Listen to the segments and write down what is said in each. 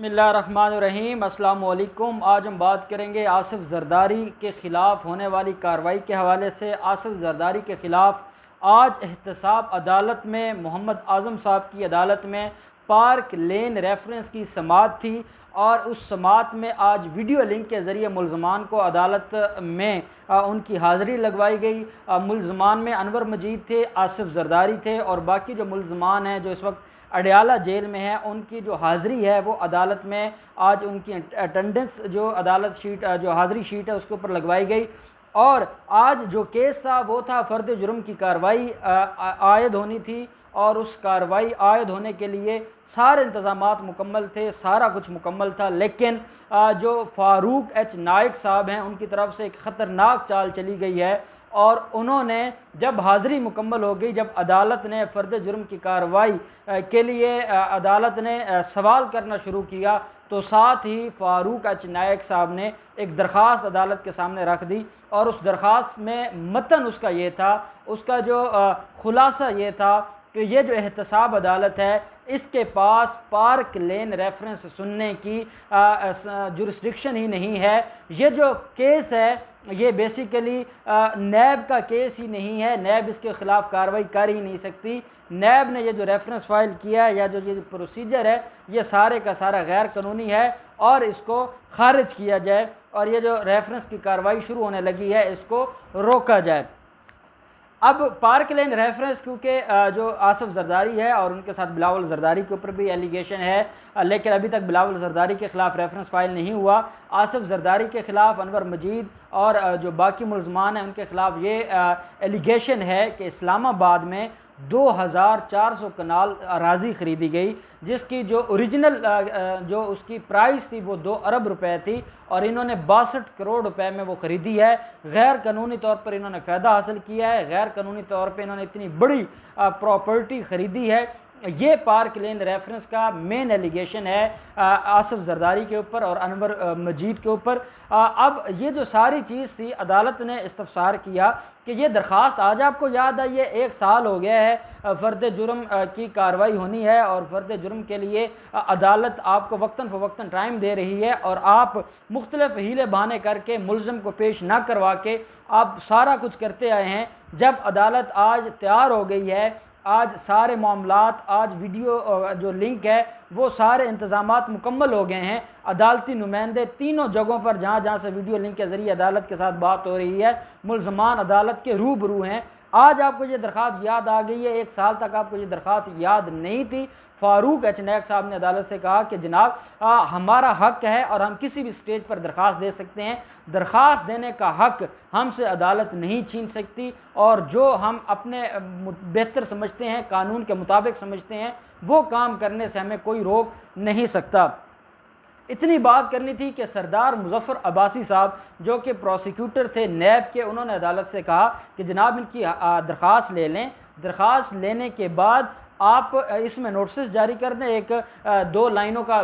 बिस्मिल्लाहिर्रहमानिर्रहीम। अस्सलाम वालेकुम। आज हम बात करेंगे आसिफ ज़रदारी के ख़िलाफ़ होने वाली कार्रवाई के हवाले से। आसिफ ज़रदारी के ख़िलाफ़ आज एहतसाब अदालत में मोहम्मद आज़म साहब की अदालत में पार्क लेन रेफरेंस की समाअत थी और उस समाअत में आज वीडियो लिंक के ज़रिए मुल्ज़मान को अदालत में उनकी हाज़िरी लगवाई गई। मुल्ज़मान में अनवर मजीद थे, आसिफ ज़रदारी थे और बाकी जो मुल्ज़मान हैं जो इस वक्त अडयाला जेल में है, उनकी जो हाज़िरी है वो अदालत में आज उनकी अटेंडेंस जो अदालत शीट जो हाज़िरी शीट है उसके ऊपर लगवाई गई। और आज जो केस था वो था फ़र्द जुर्म की कार्रवाई आयद होनी थी और उस कार्रवाई आयद होने के लिए सारे इंतज़ामात मुकम्मल थे, सारा कुछ मुकम्मल था। लेकिन जो फ़ारूक एच नाइक साहब हैं उनकी तरफ से एक ख़तरनाक चाल चली गई है और उन्होंने जब हाज़िरी मुकम्मल हो गई, जब अदालत ने फ़र्द जुर्म की कार्रवाई के लिए अदालत ने सवाल करना शुरू किया तो साथ ही फ़ारूक एच नाइक साहब ने एक दरख्वास्त अदालत के सामने रख दी और उस दरख्वास्त में मतन उसका ये था, उसका जो ख़ुलासा ये था कि ये जो एहतसाब अदालत है इसके पास पार्क लेन रेफरेंस सुनने की जुरिस्डिक्शन ही नहीं है। ये जो केस है ये बेसिकली नैब का केस ही नहीं है, नैब इसके ख़िलाफ़ कार्रवाई कर ही नहीं सकती। नैब ने ये जो रेफरेंस फ़ाइल किया है या जो ये प्रोसीजर है ये सारे का सारा गैर कानूनी है और इसको खारिज किया जाए और ये जो रेफरेंस की कार्रवाई शुरू होने लगी है इसको रोका जाए। अब पार्क लेन रेफरेंस क्योंकि जो आसिफ ज़रदारी है और उनके साथ बिलावल ज़रदारी के ऊपर भी एलिगेशन है, लेकिन अभी तक बिलावल ज़रदारी के ख़िलाफ़ रेफरेंस फ़ाइल नहीं हुआ। आसिफ ज़रदारी के ख़िलाफ़ अनवर मजीद और जो बाकी मुल्ज़मान हैं उनके ख़िलाफ़ ये एलिगेशन है कि इस्लामाबाद में 2400 कनाल अराज़ी ख़रीदी गई जिसकी जो ओरिजिनल जो उसकी प्राइस थी वो 2 अरब रुपए थी और इन्होंने 62 करोड़ रुपए में वो ख़रीदी है। गैर कानूनी तौर पर इन्होंने फ़ायदा हासिल किया है, गैर कानूनी तौर पर इन्होंने इतनी बड़ी प्रॉपर्टी ख़रीदी है। ये पार्क लेन रेफरेंस का मेन एलिगेशन है आसिफ ज़रदारी के ऊपर और अनवर मजीद के ऊपर। अब ये जो सारी चीज़ थी अदालत ने इस्तफ़सार किया कि ये दरख्वास्त आज आपको याद है ये 1 साल हो गया है फ़र्द जुर्म की कार्रवाई होनी है और फ़र्द जुर्म के लिए अदालत आपको वक्तन फ़वक्तन टाइम दे रही है और आप मुख्तलिफ़ हीले बहाने करके मुल्ज़म को पेश ना करवा के आप सारा कुछ करते आए हैं। जब अदालत आज तैयार हो गई है, आज सारे मामलात, आज वीडियो जो लिंक है वो सारे इंतज़ामात मुकम्मल हो गए हैं। अदालती नुमाइंदे तीनों जगहों पर जहाँ जहाँ से वीडियो लिंक के ज़रिए अदालत के साथ बात हो रही है, मुल्ज़मान अदालत के रूबरू हैं। आज आपको ये दरख्वास्त याद आ गई है, 1 साल तक आपको ये दरख्वास्त याद नहीं थी। फ़ारूक एच नाइक साहब ने अदालत से कहा कि जनाब हमारा हक़ है और हम किसी भी स्टेज पर दरख्वास्त दे सकते हैं, दरख्वास्त देने का हक़ हमसे अदालत नहीं छीन सकती और जो हम अपने बेहतर समझते हैं, कानून के मुताबिक समझते हैं, वो काम करने से हमें कोई रोक नहीं सकता। इतनी बात करनी थी कि सरदार मुज़फ़्फ़र अब्बासी साहब जो कि प्रोसिक्यूटर थे नैब के, उन्होंने अदालत से कहा कि जनाब इनकी दरख्वास्त ले लें, दरख्वास्त लेने के बाद आप इसमें नोटिस जारी कर दें, एक 2 लाइनों का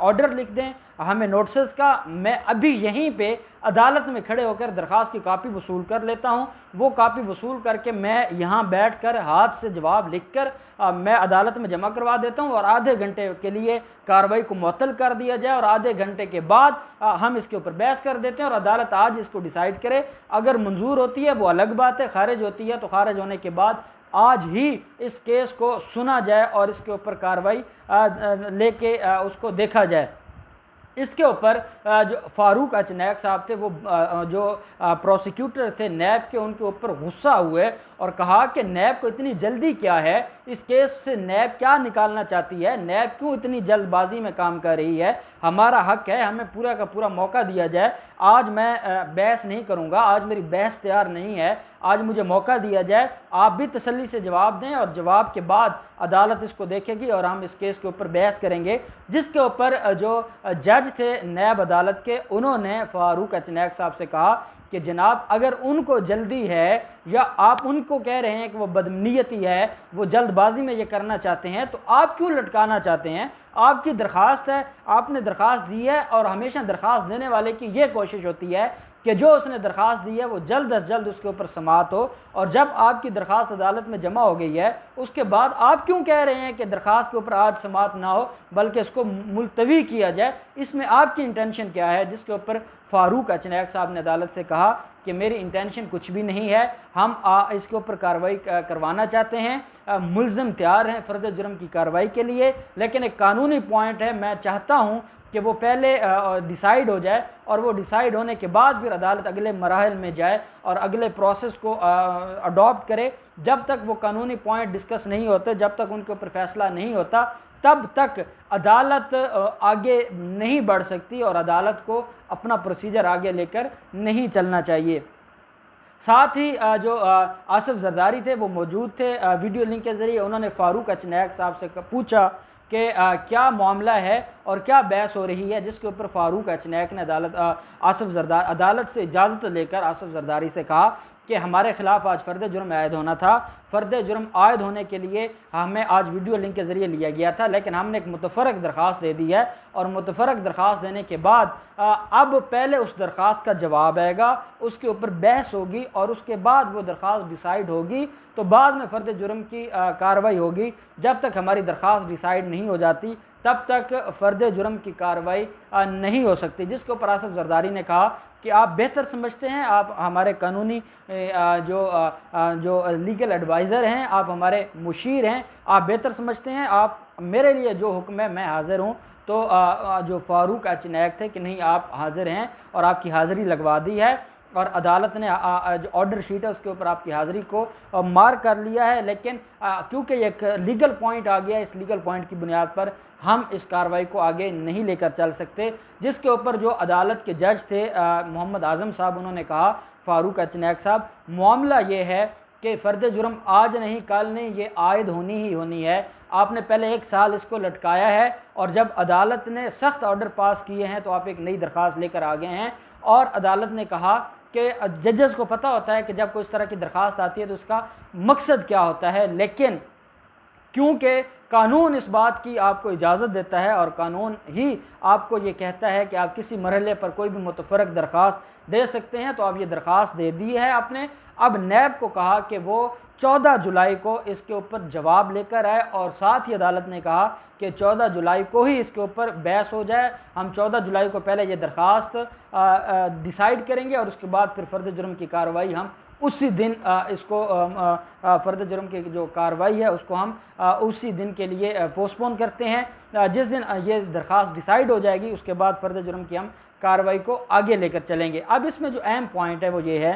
ऑर्डर लिख दें हमें नोटिस का। मैं अभी यहीं पे अदालत में खड़े होकर दरख्वास्त की कापी वसूल कर लेता हूं, वो कापी वसूल करके मैं यहाँ बैठकर हाथ से जवाब लिखकर मैं अदालत में जमा करवा देता हूं और आधे घंटे के लिए कार्रवाई को मुअत्तल कर दिया जाए और आधे घंटे के बाद हम इसके ऊपर बहस कर देते हैं और अदालत आज इसको डिसाइड करे। अगर मंजूर होती है वो अलग बात है, खारिज होती है तो खारिज होने के बाद आज ही इस केस को सुना जाए और इसके ऊपर कार्रवाई लेके उसको देखा जाए। इसके ऊपर जो फ़ारूक एच नाइक साहब थे वो जो प्रोसिक्यूटर थे नैब के, उनके ऊपर गुस्सा हुए और कहा कि नैब को इतनी जल्दी क्या है, इस केस से नैब क्या निकालना चाहती है, नैब क्यों इतनी जल्दबाजी में काम कर रही है, हमारा हक़ है, हमें पूरा का पूरा मौका दिया जाए। आज मैं बहस नहीं करूँगा, आज मेरी बहस तैयार नहीं है, आज मुझे मौका दिया जाए, आप भी तसल्ली से जवाब दें और जवाब के बाद अदालत इसको देखेगी और हम इस केस के ऊपर बहस करेंगे। जिसके ऊपर जो जज थे नैब अदालत के, उन्होंने फ़ारूक एच नाइक साहब से कहा कि जनाब अगर उनको जल्दी है या आप उनको कह रहे हैं कि वो बदनीयती है, वो जल्दबाजी में ये करना चाहते हैं, तो आप क्यों लटकाना चाहते हैं? आपकी दरख्वास्त है, आपने दरख्वास्त दी है, और हमेशा दरख्वास्त देने वाले की ये कोशिश होती है कि जो उसने दरख्वास्त दी है वो जल्द अज जल्द उसके ऊपर समाअत हो। और जब आपकी दरख्वास्त अदालत में जमा हो गई है, उसके बाद आप क्यों कह रहे हैं कि दरख्वास्त के ऊपर आज समाअत ना हो बल्कि इसको मुलतवी किया जाए? इसमें आपकी इंटेंशन क्या है? जिसके ऊपर फ़ारूक अचनैक साहब ने अदालत से कहा कि मेरी इंटेंशन कुछ भी नहीं है, हम इसके ऊपर कार्रवाई करवाना चाहते हैं, मुल्ज़म तैयार हैं फ़र्द जुर्म की कार्रवाई के लिए, लेकिन एक कानूनी पॉइंट है, मैं चाहता हूँ कि वो पहले डिसाइड हो जाए, और वो डिसाइड होने के बाद फिर अदालत अगले मराहल में जाए और अगले प्रोसेस को अडॉप्ट करे। जब तक वो कानूनी पॉइंट डिस्कस नहीं होते, जब तक उनके ऊपर फैसला नहीं होता, तब तक अदालत आगे नहीं बढ़ सकती और अदालत को अपना प्रोसीजर आगे लेकर नहीं चलना चाहिए। साथ ही जो आसिफ जरदारी थे वो मौजूद थे, वीडियो लिंक के ज़रिए उन्होंने फ़ारूक अचनैक साहब से पूछा कि क्या मामला है और क्या बहस हो रही है, जिसके ऊपर फ़ारूक अचनैक ने अदालत से इजाज़त लेकर आसिफ जरदारी से कहा कि हमारे ख़िलाफ़ आज फ़र्द जुर्म आयद होना था। फ़र्द जुर्म आयद होने के लिए हमें आज वीडियो लिंक के ज़रिए लिया गया था, लेकिन हमने एक मुतफ़रक दरख्वास्त दे दी है, और मुतफ़रक दरख्वास्त देने के बाद अब पहले उस दरख्वास्त का जवाब आएगा, उसके ऊपर बहस होगी, और उसके बाद वो दरख्वास्त डिसाइड होगी, तो बाद में फ़र्द जुर्म की कार्रवाई होगी। जब तक हमारी दरख्वास्त डिसाइड नहीं हो जाती तब तक फ़र्द जुर्म की कार्रवाई नहीं हो सकती। जिसके ऊपर आसिफ जरदारी ने कहा कि आप बेहतर समझते हैं, आप हमारे कानूनी जो लीगल एडवाइज़र हैं, आप हमारे मुशीर हैं, आप बेहतर समझते हैं, आप मेरे लिए जो हुक्म है मैं हाज़िर हूँ। तो जो फ़ारूक अचनैक थे कि नहीं आप हाज़िर हैं, और आपकी हाज़िरी लगवा दी है, और अदालत ने जो ऑर्डर शीट है उसके ऊपर आपकी हाज़िरी को मार्क कर लिया है। लेकिन क्योंकि एक लीगल पॉइंट आ गया, इस लीगल पॉइंट की बुनियाद पर हम इस कार्रवाई को आगे नहीं लेकर चल सकते। जिसके ऊपर जो अदालत के जज थे मोहम्मद आज़म साहब, उन्होंने कहा फ़ारूक अचनैक साहब, मामला ये है कि फ़र्द जुर्म आज नहीं कल नहीं, ये आयद होनी ही होनी है। आपने पहले 1 साल इसको लटकाया है, और जब अदालत ने सख्त ऑर्डर पास किए हैं तो आप एक नई दरख्वास्त लेकर आ गए हैं। और अदालत ने कहा कि जजेस को पता होता है कि जब कोई इस तरह की दरख्वास्त आती है तो उसका मकसद क्या होता है, लेकिन क्योंकि कानून इस बात की आपको इजाज़त देता है, और कानून ही आपको ये कहता है कि आप किसी मरहले पर कोई भी मुतफ़रक दरख्वास्त दे सकते हैं, तो आप ये दरख्वास्त दे दी है आपने। अब नैब को कहा कि वो 14 जुलाई को इसके ऊपर जवाब लेकर आए, और साथ ही अदालत ने कहा कि 14 जुलाई को ही इसके ऊपर बहस हो जाए। हम 14 जुलाई को पहले ये दरख्वास्त डिसाइड करेंगे, और उसके बाद फिर फ़र्द जुर्म की कार्रवाई हम उसी दिन इसको फ़र्द जुर्म की जो कार्रवाई है उसको हम उसी दिन के लिए पोस्टपोन करते हैं। जिस दिन ये दरख्वास्त डिसाइड हो जाएगी उसके बाद फ़र्द जुर्म की हम कार्रवाई को आगे लेकर चलेंगे। अब इसमें जो अहम पॉइंट है वो ये है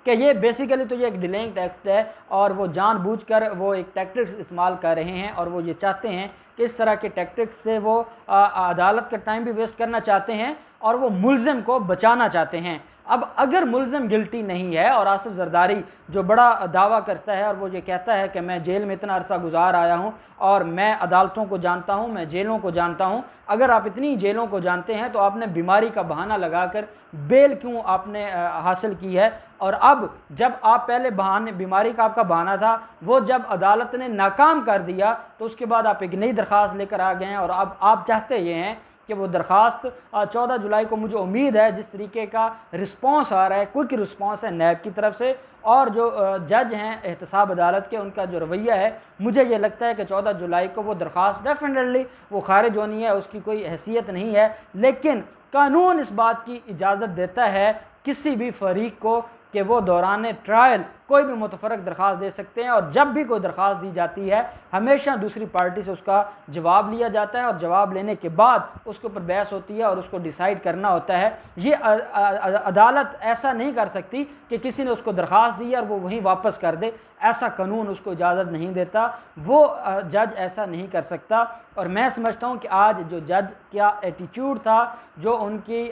कि ये बेसिकली तो ये एक डिलेइंग टेक्स्ट है, और वो जानबूझकर वो एक टैक्टिक्स इस्तेमाल कर रहे हैं, और वो ये चाहते हैं कि इस तरह के टैक्टिक्स से वो अदालत का टाइम भी वेस्ट करना चाहते हैं, और वो मुल्ज़िम को बचाना चाहते हैं। अब अगर मुल्ज़िम गिल्टी नहीं है, और आसिफ जरदारी जो बड़ा दावा करता है और वो ये कहता है कि मैं जेल में इतना अरसा गुजार आया हूँ और मैं अदालतों को जानता हूँ, मैं जेलों को जानता हूँ, अगर आप इतनी जेलों को जानते हैं तो आपने बीमारी का बहाना लगाकर बेल क्यों आपने हासिल की है? और अब जब आप पहले बहाने बीमारी का आपका बहाना था, वो जब अदालत ने नाकाम कर दिया तो उसके बाद आप एक नई दरख्वास्त लेकर आ गए हैं, और अब आप चाहते ये हैं कि वो दरख्वास्त 14 जुलाई को, मुझे उम्मीद है जिस तरीके का रिस्पांस आ रहा है, क्विक रिस्पांस है नैब की तरफ से, और जो जज हैं एहतसाब अदालत के, उनका जो रवैया है, मुझे ये लगता है कि 14 जुलाई को वो दरख्वास्त डेफिनेटली वो खारिज होनी है, उसकी कोई हैसियत नहीं है। लेकिन कानून इस बात की इजाज़त देता है किसी भी फरीक को कि वो दौरान ट्रायल कोई भी मुतफ़रक दरख्वास्त दे सकते हैं, और जब भी कोई दरख्वास्त दी जाती है हमेशा दूसरी पार्टी से उसका जवाब लिया जाता है, और जवाब लेने के बाद उसके ऊपर बहस होती है और उसको डिसाइड करना होता है। ये अदालत ऐसा नहीं कर सकती कि किसी ने उसको दरख्वास्त दी और वो वहीं वापस कर दे, ऐसा कानून उसको इजाज़त नहीं देता, वो जज ऐसा नहीं कर सकता। और मैं समझता हूँ कि आज जो जज का एटीट्यूड था, जो उनकी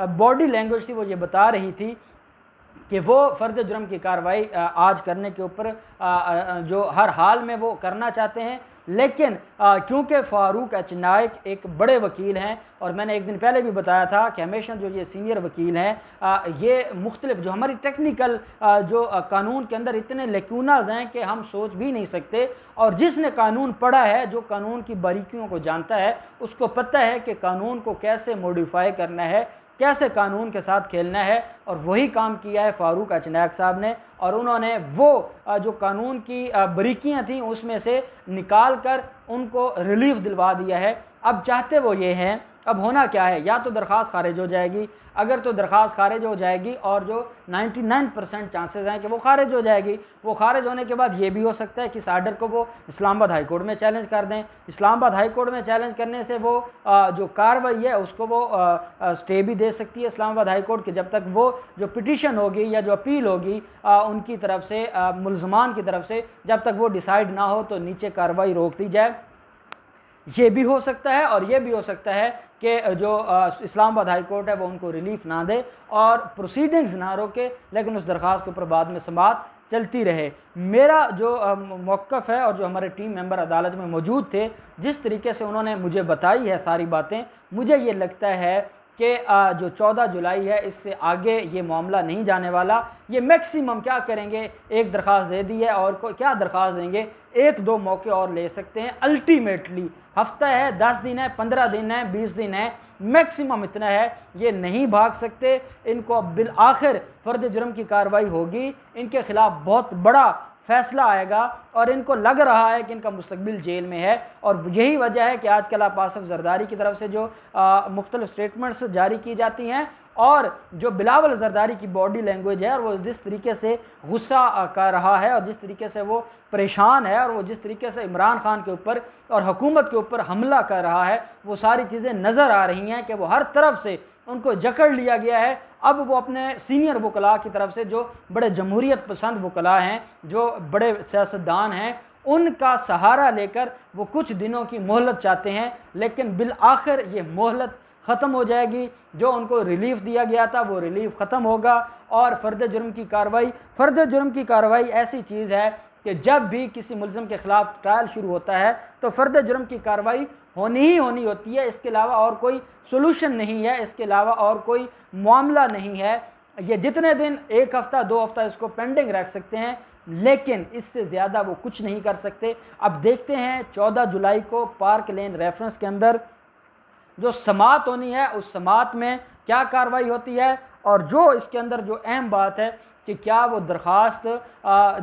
बॉडी लैंग्वेज थी, वो ये बता रही थी कि वो फ़र्द जुर्म की कार्रवाई आज करने के ऊपर जो हर हाल में वो करना चाहते हैं, लेकिन क्योंकि फ़ारूक एच नाइक एक बड़े वकील हैं, और मैंने एक दिन पहले भी बताया था कि हमेशा जो ये सीनियर वकील हैं ये मुख्तलिफ जो हमारी टेक्निकल जो कानून के अंदर इतने लेक्यूनाज हैं कि हम सोच भी नहीं सकते, और जिसने कानून पढ़ा है, जो कानून की बारीकियों को जानता है, उसको पता है कि कानून को कैसे मॉडिफाई करना है, कैसे कानून के साथ खेलना है। और वही काम किया है फ़ारूक एच नाइक साहब ने, और उन्होंने वो जो कानून की बारीकियाँ थीं उसमें से निकाल कर उनको रिलीफ दिलवा दिया है। अब चाहते वो ये हैं, अब होना क्या है, या तो दरख्वास्त खारिज हो जाएगी, अगर तो दरख्वास्त खारिज हो जाएगी, और जो 99% चांसेस हैं कि वो खारिज हो जाएगी, वो खारिज होने के बाद ये भी हो सकता है कि इस आर्डर को वो इस्लामाबाद हाई कोर्ट में चैलेंज कर दें। इस्लामाबाद हाई कोर्ट में चैलेंज करने से वो जो कार्रवाई है उसको वो स्टे भी दे सकती है इस्लामाबाद हाई कोर्ट के, जब तक वो जो पिटीशन होगी या जो अपील होगी उनकी तरफ से, मुल्ज़मान की तरफ से, जब तक वो डिसाइड ना हो तो नीचे कार्रवाई रोक दी जाए। ये भी हो सकता है, और ये भी हो सकता है कि जो इस्लामाबाद हाई कोर्ट है वो उनको रिलीफ ना दे और प्रोसीडिंग्स ना रोके, लेकिन उस दरख्वास्त के ऊपर बाद में समाअत चलती रहे। मेरा जो मौक़िफ़ है, और जो हमारे टीम मेंबर अदालत में मौजूद थे, जिस तरीके से उन्होंने मुझे बताई है सारी बातें, मुझे ये लगता है कि जो 14 जुलाई है इससे आगे ये मामला नहीं जाने वाला। ये मैक्सिमम क्या करेंगे, एक दरख्वास्त दे दी है, और क्या दरख्वास्त देंगे, 1-2 मौके और ले सकते हैं। अल्टीमेटली हफ्ता है, 10 दिन है, 15 दिन है, 20 दिन है, मैक्सिमम इतना है, ये नहीं भाग सकते। इनको अब बिल आखिर फ़र्द जुर्म की कार्रवाई होगी, इनके ख़िलाफ़ बहुत बड़ा फैसला आएगा, और इनको लग रहा है कि इनका मुस्तकबिल जेल में है। और यही वजह है कि आजकल आप आसिफ जरदारी की तरफ से जो मुख्तलिफ स्टेटमेंट्स जारी की जाती हैं, और जो बिलावल जरदारी की बॉडी लैंग्वेज है, और वो जिस तरीके से गुस्सा कर रहा है, और जिस तरीके से वो परेशान है, और वो जिस तरीके से इमरान खान के ऊपर और हुकूमत के ऊपर हमला कर रहा है, वो सारी चीज़ें नज़र आ रही हैं कि वो हर तरफ से उनको जकड़ लिया गया है। अब वो अपने सीनियर वकला की तरफ से, जो बड़े जमहूरियत पसंद वकला हैं, जो बड़े सियासतदान हैं, उनका सहारा लेकर वो कुछ दिनों की मोहलत चाहते हैं, लेकिन बिल आखिर ये मोहलत ख़त्म हो जाएगी। जो उनको रिलीफ दिया गया था वो रिलीफ ख़त्म होगा, और फ़र्द जुर्म की कार्रवाई ऐसी चीज़ है कि जब भी किसी मुल्ज़िम के ख़िलाफ़ ट्रायल शुरू होता है तो फ़र्द जुर्म की कार्रवाई होनी ही होनी होती है। इसके अलावा और कोई सोल्यूशन नहीं है, इसके अलावा और कोई मामला नहीं है। ये जितने दिन, 1 हफ़्ता 2 हफ़्ता इसको पेंडिंग रख सकते हैं, लेकिन इससे ज़्यादा वो कुछ नहीं कर सकते। अब देखते हैं 14 जुलाई को पार्क लेन रेफरेंस के अंदर जो समाअत होनी है, उस समाअत में क्या कार्रवाई होती है, और जो इसके अंदर जो अहम बात है कि क्या वो दरख्वास्त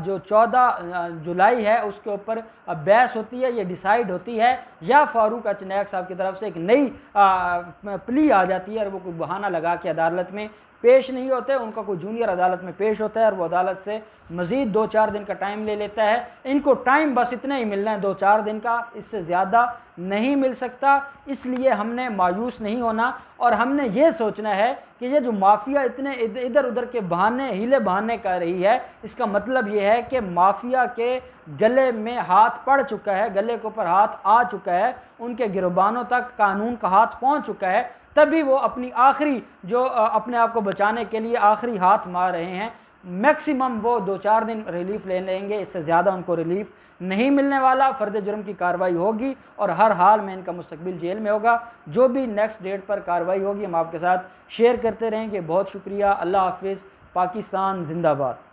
जो 14 जुलाई है उसके ऊपर बहस होती है, ये डिसाइड होती है, या फ़ारूक एच नाइक साहब की तरफ से एक नई प्ली आ जाती है, और वो कोई बहाना लगा के अदालत में पेश नहीं होते, उनका कोई जूनियर अदालत में पेश होता है, और वो अदालत से मज़ीद 2-4 दिन का टाइम ले लेता है। इनको टाइम बस इतना ही मिलना है, 2-4 दिन का, इससे ज़्यादा नहीं मिल सकता। इसलिए हमने मायूस नहीं होना, और हमने ये सोचना है कि ये जो माफिया इतने इधर उधर के बहाने, हीले बहाने कर रही है, इसका मतलब ये है कि माफिया के गले में हाथ पड़ चुका है, गले के ऊपर हाथ आ चुका है, उनके गिरबानों तक कानून का हाथ पहुंच चुका है। तभी वो अपनी आखिरी जो अपने आप को बचाने के लिए आखिरी हाथ मार रहे हैं। मैक्सिमम वो 2-4 दिन रिलीफ ले लेंगे, इससे ज़्यादा उनको रिलीफ नहीं मिलने वाला। फ़र्द जुर्म की कार्रवाई होगी, और हर हाल में इनका मुस्तकबिल जेल में होगा। जो भी नेक्स्ट डेट पर कार्रवाई होगी हम आपके साथ शेयर करते रहेंगे। बहुत शुक्रिया। अल्लाह हाफिज़। पाकिस्तान जिंदाबाद।